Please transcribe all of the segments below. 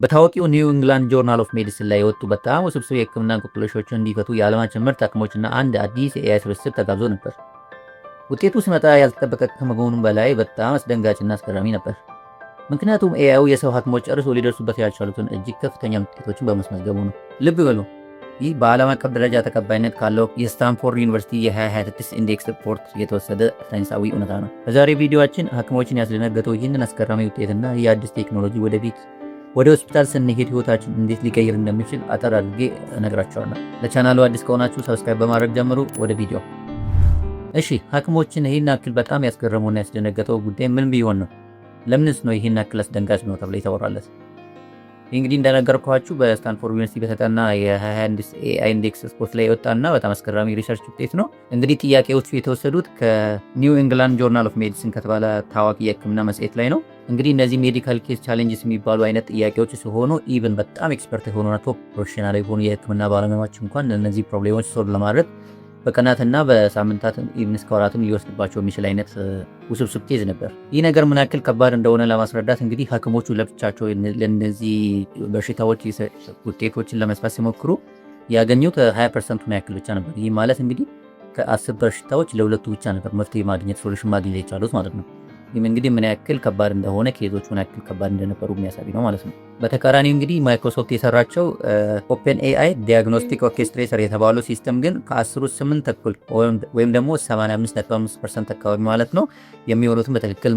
በታዋቂው ኒው ኢንግላንድ ጆርናል ኦፍ ሜዲሲን ላይ የወጡ በጣም ውስብስብ የህክምና እንቆቅልሾችን እንዲፈቱ የዓለማችን ምርጥ ሐኪሞችና አንድ አዲስ የኤአይ ስብስብ ተጋብዞ ነበር። ውጤቱ ሲመጣ ያልተጠበቀ ከመሆኑም በላይ በጣም አስደንጋጭና አስገራሚ ነበር። ምክንያቱም ኤአዩ የሰው ሐኪሞች ጨርሶ ሊደርሱበት ያልቻሉትን እጅግ ከፍተኛ ውጤቶችን በማስመዝገቡ ነው። ልብ በሉ፣ ይህ በዓለም አቀፍ ደረጃ ተቀባይነት ካለው የስታንፎርድ ዩኒቨርሲቲ የ2026 ኢንዴክስ ሪፖርት የተወሰደ ሳይንሳዊ እውነታ ነው። በዛሬ ቪዲዮአችን ሐኪሞችን ያስደነገጠው ይህንን አስገራሚ ውጤትና የአዲስ ቴክኖሎጂ ወደፊት ወደ ሆስፒታል ስንሄድ ህይወታችን እንዴት ሊቀይር እንደሚችል አጠር አድርጌ እነግራችኋለሁ። ለቻናሉ አዲስ ከሆናችሁ ሰብስክራይብ በማድረግ ጀምሩ። ወደ ቪዲዮ። እሺ፣ ሐኪሞችን ይህን ያክል በጣም ያስገረመውና ያስደነገጠው ጉዳይ ምን ቢሆን ነው? ለምንስ ነው ይህን ያክል አስደንጋጭ ነው ተብሎ የተወራለት? እንግዲህ እንደነገርኳችሁ በስታንፎርድ ዩኒቨርሲቲ በተጠና የ2021 ኤአይ ኢንዴክስ ስፖርት ላይ የወጣና በጣም አስገራሚ ሪሰርች ውጤት ነው። እንግዲህ ጥያቄዎቹ የተወሰዱት ከኒው ኢንግላንድ ጆርናል ኦፍ ሜዲሲን ከተባለ ታዋቂ የህክምና መጽሔት ላይ ነው። እንግዲህ እነዚህ ሜዲካል ኬስ ቻሌንጅስ የሚባሉ አይነት ጥያቄዎች ሲሆኑ ኢቭን በጣም ኤክስፐርት የሆኑና ቶፕ ፕሮፌሽናል የሆኑ የህክምና ባለሙያዎች እንኳን እነዚህ ፕሮብሌሞች ሶልቭ ለማድረግ በቀናትና በሳምንታት ኢቭን እስከ ወራትም ሊወስድባቸው የሚችል አይነት ውስብስብ ኬዝ ነበር። ይህ ነገር ምን ያክል ከባድ እንደሆነ ለማስረዳት እንግዲህ ሐኪሞቹ ለብቻቸው ለእነዚህ በሽታዎች ውጤቶችን ለመስራት ሲሞክሩ ያገኙት 20% ያክል ብቻ ነበር። ይህ ማለት እንግዲህ ከ10 በሽታዎች ለሁለቱ ብቻ ነበር መፍትሄ ማግኘት ሶሉሽን ማግኘት የቻሉት ማለት ነው። ይህም እንግዲህ ምን ያክል ከባድ እንደሆነ ኬዞቹ ምን ያክል ከባድ እንደነበሩ የሚያሳይ ነው ማለት ነው። በተቃራኒው እንግዲህ ማይክሮሶፍት የሰራቸው ኦፕን ኤአይ ዲያግኖስቲክ ኦርኬስትሬተር የተባለው ሲስተም ግን ከ10 ውስጥ 8 ተኩል ወይም ደግሞ 85.5% አካባቢ ማለት ነው የሚሆኑትን በትክክል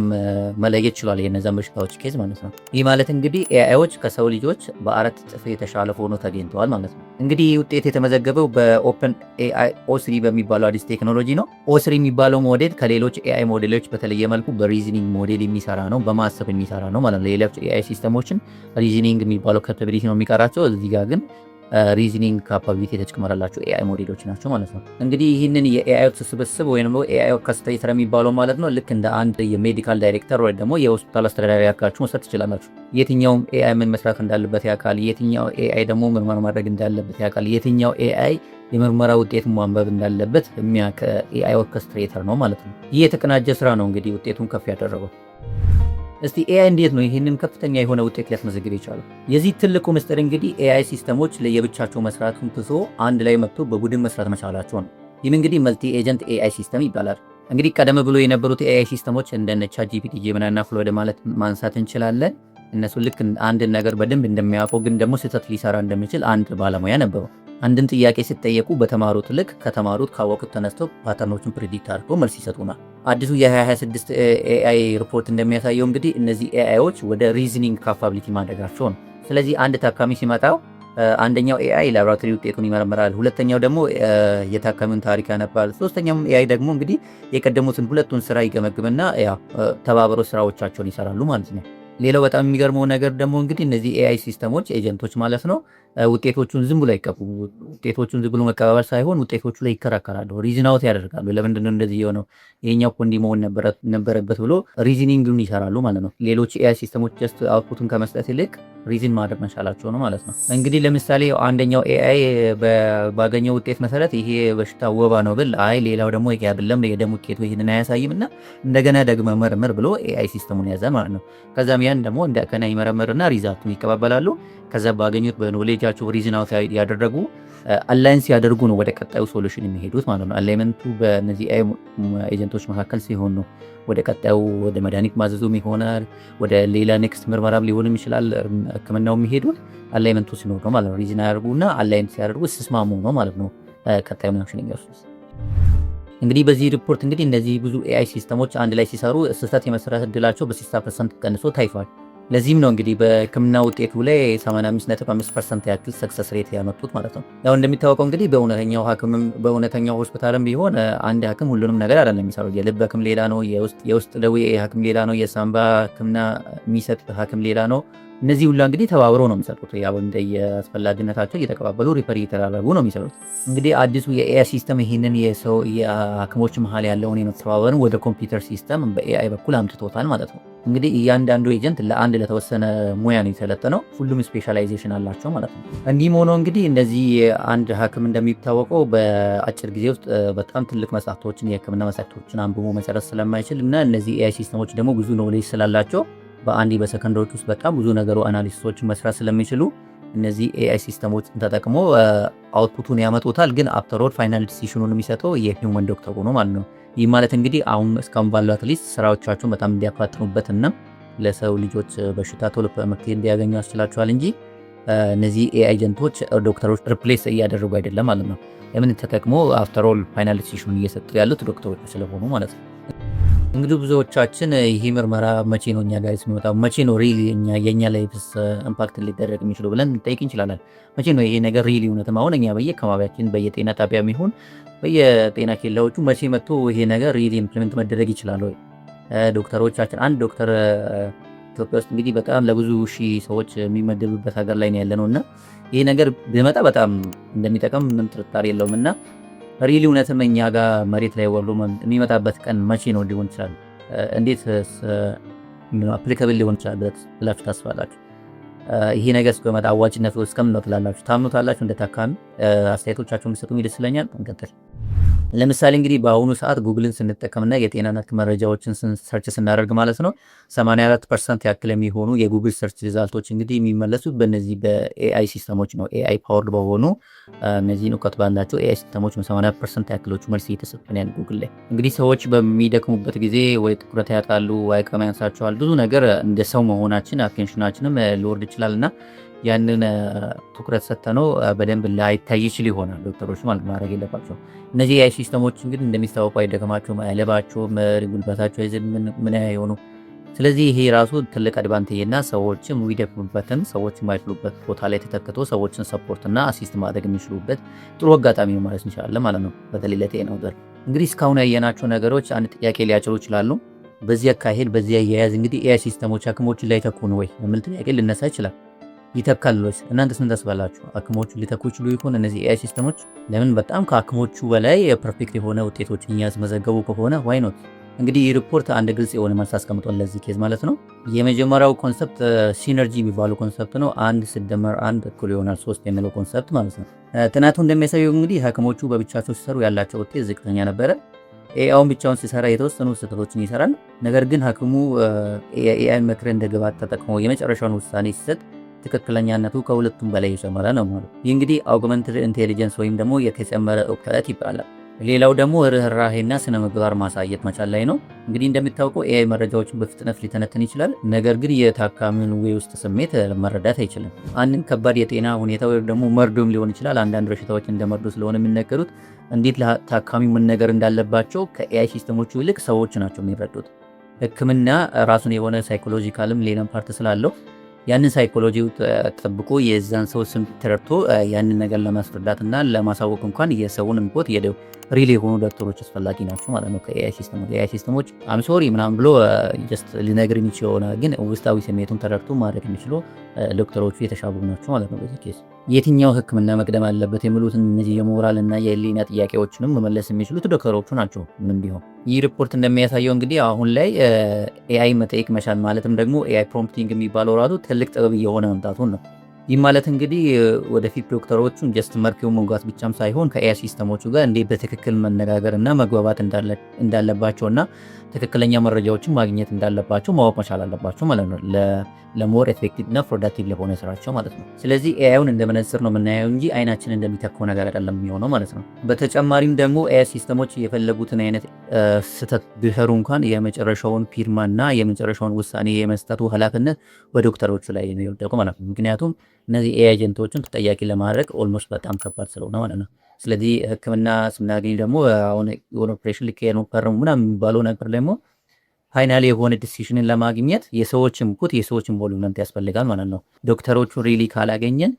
መለየት ችሏል፣ የነዛን በሽታዎች ኬዝ ማለት ነው። ይህ ማለት እንግዲህ ኤአይዎች ከሰው ልጆች በ4 እጥፍ የተሻለ ሆኖ ተገኝተዋል ማለት ነው። እንግዲህ ይህ ውጤት የተመዘገበው በኦፕን ኤአይ ኦ3 በሚባለው አዲስ ቴክኖሎጂ ነው። ኦ3 የሚባለው ሞዴል ከሌሎች ኤአይ ሞዴሎች በተለየ መልኩ በሪዝኒንግ ሞዴል የሚሰራ ነው፣ በማሰብ የሚሰራ ነው ማለት ነው። ሌሎች ኤአይ ሲስተሞችን ሪዝኒንግ የሚባለው ካፓቢሊቲ ነው የሚቀራቸው። እዚህ ጋር ግን ሪዝኒንግ ካፓቢሊቲ የተጨመረላቸው ኤአይ ሞዴሎች ናቸው ማለት ነው። እንግዲህ ይህንን የኤአይ ስብስብ ወይም ደግሞ ኤአይ ኦርኬስትሬተር የሚባለው ማለት ነው ልክ እንደ አንድ የሜዲካል ዳይሬክተር ወይ ደግሞ የሆስፒታል አስተዳዳሪ አካላችሁ መውሰድ ትችላላችሁ። የትኛውም ኤአይ ምን መስራት እንዳለበት ያውቃል። የትኛው ኤአይ ደግሞ ምርመራ ማድረግ እንዳለበት ያውቃል። የትኛው ኤአይ የምርመራ ውጤት ማንበብ እንዳለበት የሚያውቅ ኤአይ ኦርኬስትሬተር ነው ማለት ነው። ይህ የተቀናጀ ስራ ነው እንግዲህ ውጤቱን ከፍ ያደረገው። እስቲ ኤአይ እንዴት ነው ይህንን ከፍተኛ የሆነ ውጤት ሊያስመዘግብ የቻለው? የዚህ ትልቁ ምስጢር እንግዲህ ኤአይ ሲስተሞች ለየብቻቸው መስራቱን ትቶ አንድ ላይ መጥቶ በቡድን መስራት መቻላቸው ነው። ይህም እንግዲህ መልቲ ኤጀንት ኤአይ ሲስተም ይባላል። እንግዲህ ቀደም ብሎ የነበሩት ኤአይ ሲስተሞች እንደነ ቻትጂፒቲ፣ ጄሚናይ እና ፍሎይድ ማለት ማንሳት እንችላለን። እነሱ ልክ አንድን ነገር በደንብ እንደሚያውቁ ግን ደግሞ ስህተት ሊሰራ እንደሚችል አንድ ባለሙያ ነበሩ። አንድን ጥያቄ ሲጠየቁ በተማሩት ልክ ከተማሩት ካወቁት ተነስተው ፓተርኖችን ፕሪዲክት አድርገው መልስ ይሰጡናል። አዲሱ የ2026 ኤአይ ሪፖርት እንደሚያሳየው እንግዲህ እነዚህ ኤአይዎች ወደ ሪዝኒንግ ካፓቢሊቲ ማድረጋቸው ነው። ስለዚህ አንድ ታካሚ ሲመጣው አንደኛው ኤአይ ላብራቶሪ ውጤቱን ይመረምራል፣ ሁለተኛው ደግሞ የታካሚውን ታሪክ ያነባል፣ ሶስተኛው ኤአይ ደግሞ እንግዲህ የቀደሙትን ሁለቱን ስራ ይገመግምና ተባብሮ ስራዎቻቸውን ይሰራሉ ማለት ነው። ሌላው በጣም የሚገርመው ነገር ደግሞ እንግዲህ እነዚህ ኤአይ ሲስተሞች ኤጀንቶች ማለት ነው ውጤቶቹን ዝም ብሎ አይቀበሉ። ውጤቶቹን ዝም ብሎ መቀባበል ሳይሆን ውጤቶቹ ላይ ይከራከራሉ፣ ሪዝን አውት ያደርጋሉ። ለምንድን ነው እንደዚህ የሆነው? ይሄኛው እኮ እንዲህ መሆን ነበረበት ብሎ ሪዝኒንግን ይሰራሉ ማለት ነው። ሌሎች ኤአይ ሲስተሞች ጀስት አውትፑትን ከመስጠት ይልቅ ሪዝን ማድረግ መቻላቸው ነው ማለት ነው። እንግዲህ ለምሳሌ አንደኛው ኤአይ ባገኘው ውጤት መሰረት ይሄ በሽታ ወባ ነው ብል፣ አይ ሌላው ደግሞ ይሄ አይደለም የደም ውጤቱ ይሄንን አያሳይም እና እንደገና ደግመህ መርምር ብሎ ኤአይ ሲስተሙን ያዘ ማለት ነው። ከዛም ያን ደግሞ እንደገና ይመረምርና ሪዛልቱን ይቀባበላሉ። ከዛ ባገኙት በኖሌጃቸው ሪዝን አውት ያደረጉ አላይንስ ያደርጉ ነው ወደ ቀጣዩ ሶሉሽን የሚሄዱት ማለት ነው። አላይመንቱ በእነዚህ ኤአይ ኤጀንቶች መካከል ሲሆን ነው ወደ ቀጣዩ ወደ መድኃኒት ማዘዙም ይሆናል፣ ወደ ሌላ ኔክስት ምርመራም ሊሆንም ይችላል ህክምናው የሚሄዱት አላይመንቱ ሲኖር ነው ማለት ነው። ሪዝን ያደርጉና አላይን ሲያደርጉ ሲስማሙ ነው ማለት ነው ቀጣዩ አክሽን የሚወስዱት። እንግዲህ በዚህ ሪፖርት እንግዲህ እነዚህ ብዙ ኤአይ ሲስተሞች አንድ ላይ ሲሰሩ ስህተት የመስራት እድላቸው በ60% ቀንሶ ታይቷል። ለዚህም ነው እንግዲህ በህክምና ውጤቱ ላይ 85.5% ያክል ሰክሰስ ሬት ያመጡት ማለት ነው። ያው እንደሚታወቀው እንግዲህ በእውነተኛው ሆስፒታልም ቢሆን አንድ ሐኪም ሁሉንም ነገር አይደለም የሚሰራው። የልብ ሐኪም ሌላ ነው፣ የውስጥ ደዌ ሐኪም ሌላ ነው፣ የሳምባ ህክምና የሚሰጥ ሐኪም ሌላ ነው። እነዚህ ሁላ እንግዲህ ተባብረው ነው የሚሰጡት። ያው እንደየአስፈላጊነታቸው እየተቀባበሉ ሪፈር እየተደረጉ ነው የሚሰሩት። እንግዲህ አዲሱ የኤአይ ሲስተም ይህንን የሰው የሐኪሞች መሀል ያለውን የመተባበርን ወደ ኮምፒውተር ሲስተም በኤአይ በኩል አምጥቶታል ማለት ነው። እንግዲህ እያንዳንዱ ኤጀንት ለአንድ ለተወሰነ ሙያ ነው የተሰለጠነው። ሁሉም ስፔሻላይዜሽን አላቸው ማለት ነው። እንዲህም ሆኖ እንግዲህ እንደዚህ አንድ ሐኪም እንደሚታወቀው በአጭር ጊዜ ውስጥ በጣም ትልቅ መጽሐፍቶችን የህክምና መጽሐፍቶችን አንብቦ መጨረስ ስለማይችል እና እነዚህ ኤአይ ሲስተሞች ደግሞ ብዙ ኖሌጅ ስላላቸው በአንድ በሰከንዶች ውስጥ በጣም ብዙ ነገሩ አናሊሲሶችን መስራት ስለሚችሉ እነዚህ ኤአይ ሲስተሞችን ተጠቅሞ አውትፑቱን ያመጡታል። ግን አፍተር ኦል ፋይናል ዲሲሽኑን የሚሰጠው የሂውመን ዶክተሩ ነው ማለት ነው። ይህ ማለት እንግዲህ አሁን እስካሁን ባለው አትሊስት ስራዎቻቸውን በጣም እንዲያፋጥኑበትና ለሰው ልጆች በሽታ ቶሎ መፍትሄ እንዲያገኙ ያስችላቸዋል እንጂ እነዚህ ኤአይ ኤጀንቶች ዶክተሮች ሪፕሌስ እያደረጉ አይደለም ማለት ነው። ለምን ተጠቅሞ አፍተር ኦል ፋይናል ዲሲሽኑን እየሰጡ ያሉት ዶክተሮች ስለሆኑ ማለት ነው። እንግዲህ ብዙዎቻችን ይህ ምርመራ መቼ ነው እኛ ጋር የሚወጣው? መቼ ነው ሪሊ የእኛ ላይፍስ ኢምፓክት ሊደረግ የሚችለው ብለን እንጠይቅ እንችላለን። መቼ ነው ይሄ ነገር ሪሊ እውነትም አሁን እኛ በየአካባቢያችን በየጤና ጣቢያ የሚሆን በየጤና ኬላዎቹ መቼ መጥቶ ይሄ ነገር ሪሊ ኢምፕሊመንት መደረግ ይችላል ወይ? ዶክተሮቻችን አንድ ዶክተር ኢትዮጵያ ውስጥ እንግዲህ በጣም ለብዙ ሺህ ሰዎች የሚመደብበት ሀገር ላይ ነው ያለ ነው እና ይሄ ነገር ቢመጣ በጣም እንደሚጠቅም ምንም ጥርጣሬ የለውም እና ሪሊ እውነትም እኛ ጋር መሬት ላይ ወርዶ የሚመጣበት ቀን መቼ ነው ሊሆን ይችላል? እንዴት አፕሊካብል ሊሆን ይችላል ብላችሁ ታስባላችሁ? ይሄ ነገር እስከመጣ አዋጭነቱ እስከምን ነው ትላላችሁ? ታምኑታላችሁ? እንደ ታካሚ አስተያየቶቻችሁን ቢሰጡ ደስ ይለኛል። እንቀጥል። ለምሳሌ እንግዲህ በአሁኑ ሰዓት ጉግልን ስንጠቀምና የጤና ነክ መረጃዎችን ሰርች ስናደርግ ማለት ነው 84% ያክል የሚሆኑ የጉግል ሰርች ሪዛልቶች እንግዲህ የሚመለሱት በእነዚህ በኤአይ ሲስተሞች ነው። ኤአይ ፓወርድ በሆኑ እነዚህን እውቀት ባላቸው ኤአይ ሲስተሞች 80% ያክሎቹ መልስ እየተሰጠን ያን ጉግል ላይ እንግዲህ ሰዎች በሚደክሙበት ጊዜ ወይ ትኩረት ያጣሉ ወይ አቅም ያንሳቸዋል። ብዙ ነገር እንደ ሰው መሆናችን አቴንሽናችንም ሊወርድ ይችላል እና ያንን ትኩረት ሰጥተነው በደንብ ላይታይ ይችል ይሆናል። ዶክተሮች ማለት ማድረግ የለባቸው እነዚህ ኤአይ ሲስተሞች እንግዲህ እንደሚታወቁ አይደከማቸውም፣ አይለባቸውም፣ ጉልበታቸው አይዝም ምን አይሆኑ። ስለዚህ ይሄ ራሱ ትልቅ አድቫንቴጅ እና ሰዎችም የሚደክሙበትን ሰዎች የማይችሉበት ቦታ ላይ ተተክቶ ሰዎችን ሰፖርት እና አሲስት ማድረግ የሚችሉበት ጥሩ አጋጣሚ ነው ማለት እንችላለን ማለት ነው። በተለይ ለጤናው ዘርፍ እንግዲህ እስካሁን ያየናቸው ነገሮች አንድ ጥያቄ ሊያጭሩ ይችላሉ። በዚህ አካሄድ በዚህ አያያዝ እንግዲህ ኤአይ ሲስተሞች ሐኪሞችን ላይ ተኩ ነው ወይ የሚል ጥያቄ ሊነሳ ይችላል። ይተካል ወይስ? እናንተስ ምን ታስባላችሁ? ሐኪሞቹ ሊተኩ ይችሉ ይሆን እነዚህ ኤአይ ሲስተሞች? ለምን በጣም ከሐኪሞቹ በላይ ፐርፌክት የሆነ ውጤቶችን እያስመዘገቡ ከሆነ ዋይ ኖት? እንግዲህ ሪፖርት አንድ ግልጽ የሆነ መልስ አስቀምጧል ለዚህ ኬዝ ማለት ነው። የመጀመሪያው ኮንሰፕት ሲነርጂ የሚባለው ኮንሰፕት ነው። 1 ሲደመር 1 እኩል ይሆናል 3 የሚለው ኮንሰፕት ማለት ነው። ጥናቱ እንደሚያሳየው እንግዲህ ሐኪሞቹ በብቻቸው ሲሰሩ ያላቸው ውጤት ዝቅተኛ ነበረ። ኤአይን ብቻውን ሲሰራ የተወሰኑ ስህተቶችን ይሰራል። ነገር ግን ሐኪሙ ኤአይ ምክር እንደ ግብዓት ተጠቅሞ የመጨረሻውን ውሳኔ ሲሰጥ ትክክለኛነቱ ከሁለቱም በላይ የጨመረ ነው ማለት። ይህ እንግዲህ አውግመንትድ ኢንቴሊጀንስ ወይም ደግሞ የተጨመረ እውቀት ይባላል። ሌላው ደግሞ ርህራሄና ስነ ምግባር ማሳየት መቻል ላይ ነው። እንግዲህ እንደሚታወቀው ኤአይ መረጃዎችን በፍጥነት ሊተነትን ይችላል። ነገር ግን የታካሚውን ውስጥ ስሜት መረዳት አይችልም። አንድን ከባድ የጤና ሁኔታ ወይም ደግሞ መርዶም ሊሆን ይችላል። አንዳንድ በሽታዎች እንደ መርዶ ስለሆነ የሚነገሩት እንዴት ለታካሚ ምን ነገር እንዳለባቸው ከኤአይ ሲስተሞቹ ይልቅ ሰዎች ናቸው የሚረዱት። ሕክምና ራሱን የሆነ ሳይኮሎጂካልም ሌላም ፓርት ስላለው ያንን ሳይኮሎጂው ጠብቆ የዛን ሰው ስም ተረድቶ ያንን ነገር ለማስረዳት እና ለማሳወቅ እንኳን የሰውን እንቆት ሪል የሆኑ ዶክተሮች አስፈላጊ ናቸው ማለት ነው። ከኤአይ ሲስተሞች ኤአይ ሲስተሞች አምሶሪ ምናምን ብሎ ጀስት ሊነግር የሚችል ሆነ ግን ውስጣዊ ስሜቱን ተረድቶ ማድረግ የሚችሉ ዶክተሮቹ የተሻሉ ናቸው ማለት ነው። በዚህ ኬስ የትኛው ህክምና መቅደም አለበት የሚሉትን እነዚህ የሞራል እና የህሊና ጥያቄዎችንም መመለስ የሚችሉት ዶክተሮቹ ናቸው። ምንም ቢሆን ይህ ሪፖርት እንደሚያሳየው እንግዲህ አሁን ላይ ኤአይ መጠየቅ መቻል ማለትም ደግሞ ኤአይ ፕሮምፕቲንግ የሚባለው ራሱ ትልቅ ጥበብ እየሆነ መምጣቱን ነው። ይህ ማለት እንግዲህ ወደፊት ዶክተሮቹን ጀስት መርፌው መውጋት ብቻም ሳይሆን ከኤአይ ሲስተሞቹ ጋር እንዴት በትክክል መነጋገር እና መግባባት እንዳለባቸውና ትክክለኛ መረጃዎችን ማግኘት እንዳለባቸው ማወቅ መቻል አለባቸው ማለት ነው። ለሞር ኤፌክቲቭ እና ፕሮዳክቲቭ ለሆነ ስራቸው ማለት ነው። ስለዚህ ኤአይውን እንደ መነጽር ነው የምናየው እንጂ አይናችን እንደሚተካው ነገር አይደለም የሚሆነው ማለት ነው። በተጨማሪም ደግሞ ኤአይ ሲስተሞች የፈለጉትን አይነት ስህተት ቢሰሩ እንኳን የመጨረሻውን ፊርማ እና የመጨረሻውን ውሳኔ የመስጠቱ ኃላፊነት በዶክተሮቹ ላይ ነው የወደቀው ማለት ነው። ምክንያቱም እነዚህ ኤአይ ኤጀንቶችን ተጠያቂ ለማድረግ ኦልሞስት በጣም ከባድ ስለሆነ ማለት ነው። ስለዚህ ህክምና ስናገኝ ደግሞ አሁን የሆነ ኦፕሬሽን ሊካሄድ ነው ፈርሙ ምናምን የሚባለው ነገር ደግሞ ፋይናል የሆነ ዲሲሽንን ለማግኘት የሰዎችን ኢንፑት የሰዎችን ኢንቮልቭመንት ያስፈልጋል ማለት ነው። ዶክተሮቹ ሪሊ ካላገኘን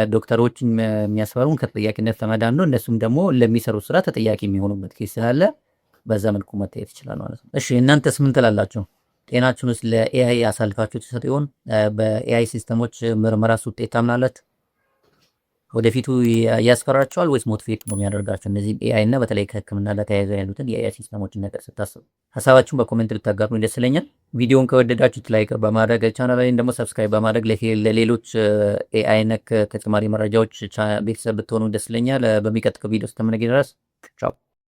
ዶክተሮችን የሚያስፈሩን ከተጠያቂነት ተመዳን ነው። እነሱም ደግሞ ለሚሰሩት ስራ ተጠያቂ የሚሆኑበት ኬስ ስላለ በዛ መልኩ መታየት ይችላል ማለት ነው። እሺ እናንተስ ምን ትላላችሁ? ጤናችሁን ውስጥ ለኤአይ አሳልፋችሁ ትሰጡ ይሆን? በኤአይ ሲስተሞች ምርመራስ ውጤት ታምናላችሁ? ወደፊቱ ያስፈራቸዋል ወይስ ሞቲቬት ነው የሚያደርጋቸው? እነዚህ ኤአይ እና በተለይ ከህክምና ጋር ተያይዘው ያሉትን የኤአይ ሲስተሞችን ነገር ስታስቡ ሀሳባችሁን በኮሜንት ልታጋሩ ደስ ይለኛል። ቪዲዮውን ከወደዳችሁት ላይክ በማድረግ ቻናላችን ደግሞ ሰብስክራይብ በማድረግ ለሌሎች ኤአይ ነክ ተጨማሪ መረጃዎች ቤተሰብ ብትሆኑ ደስ ይለኛል። በሚቀጥለው ቪዲዮ እስከምንገናኝ ድረስ ቻው።